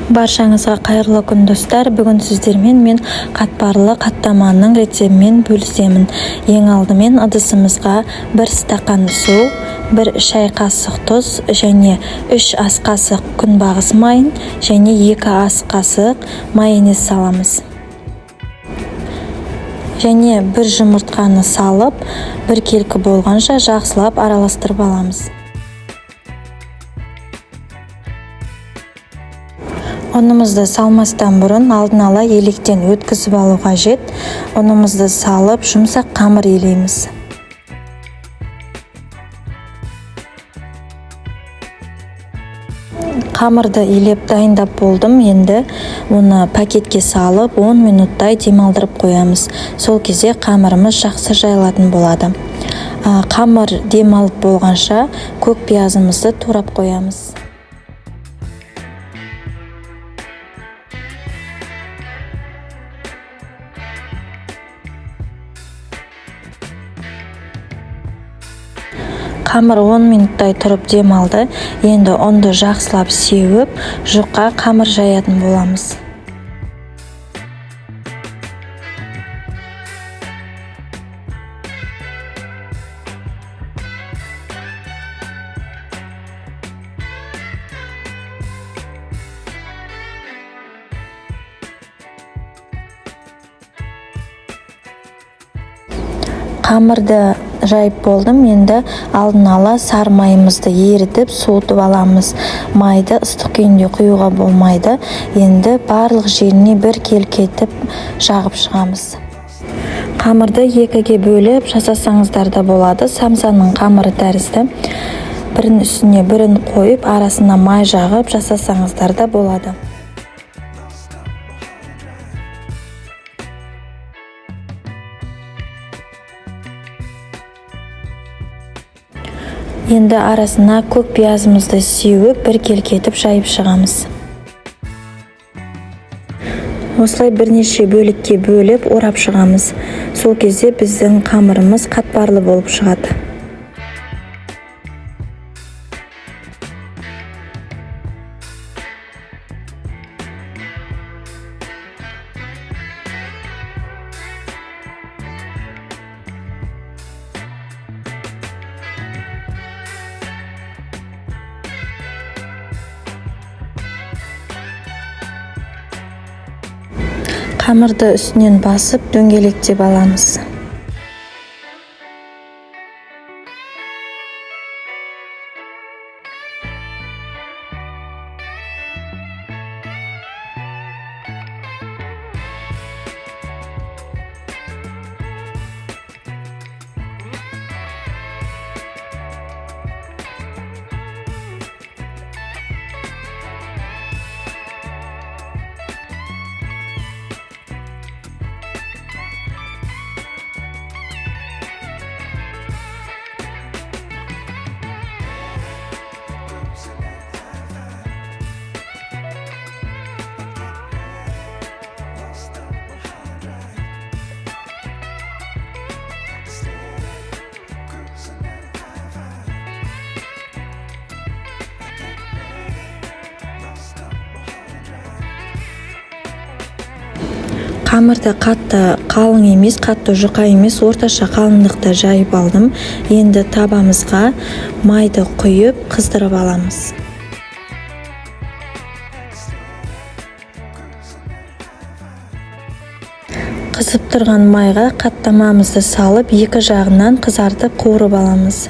Баршаңызға қайырлы күн достар. Бүгін сіздермен мен қатпарлы қаттаманың рецебімен бөлісемін. Ең алдымен ыдысымызға 1 стакан су, 1 шай қасық тұз және 3 ас қасық күнбағыс майын және 2 ас қасық майонез саламыз. Және 1 жұмыртқаны салып, 1 келкі болғанша жақсылап араластырып аламыз. Ұнымызды салмастан бұрын алдын ала електен өткізіп алу қажет. Ұнымызды салып, жұмсақ қамыр илейміз. Қамырды илеп дайындап болдым. Енді оны пакетке салып 10 минуттай демалдырып қоямыз. Сол кезде қамырымыз жақсы жайылатын болады. Қамыр демалып болғанша көк пиязымызды турап қоямыз. Қамыр 10 минуттай тұрып демалды. Енді ұнды жақсылап сеуіп, жұқа қамыр жаятын боламыз. Қамырды жайып болдым. Енді алдын ала сары майымызды ерітіп суытып аламыз. Майды ыстық күйінде құюға болмайды. Енді барлық жеріне 1 келкетіп жағып шығамыз. Қамырды 2-ге бөліп жасасаңыздар да болады. Самсаның қамыры тәрізді. Бірін үстіне бірін қойып, арасына май жағып жасасаңыздар да болады. Енді арасына көк пиязымызды сеуіп, 1 келкетіп жайып шығамыз. Осылай бірнеше бөлікке бөліп орап шығамыз. Сол кезде біздің қамырымыз қатпарлы болып шығады. Қамырды үстінен басып дөңгелектеп аламыз. Қамырды қатты қалың емес, қатты жұқа емес, орташа қалыңдықта жайып алдым. Енді табамызға майды құйып қыздырып аламыз. Қызып тұрған майға қаттамамызды салып, 2 жағынан қызартып қуырып аламыз.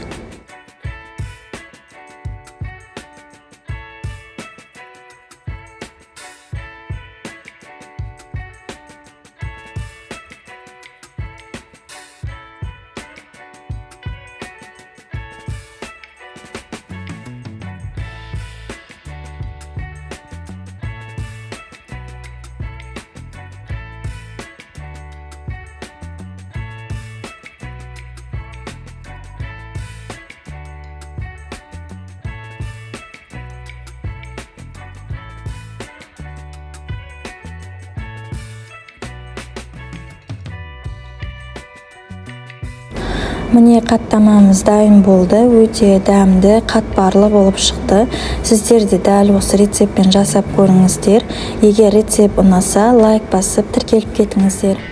Міне қаттамамыз дайын болды. Өте дәмді, қатпарлы болып шықты. Сіздер де дәл осы рецептпен жасап көріңіздер. Егер рецепт ұнаса, лайк басып тіркеліп кетіңіздер.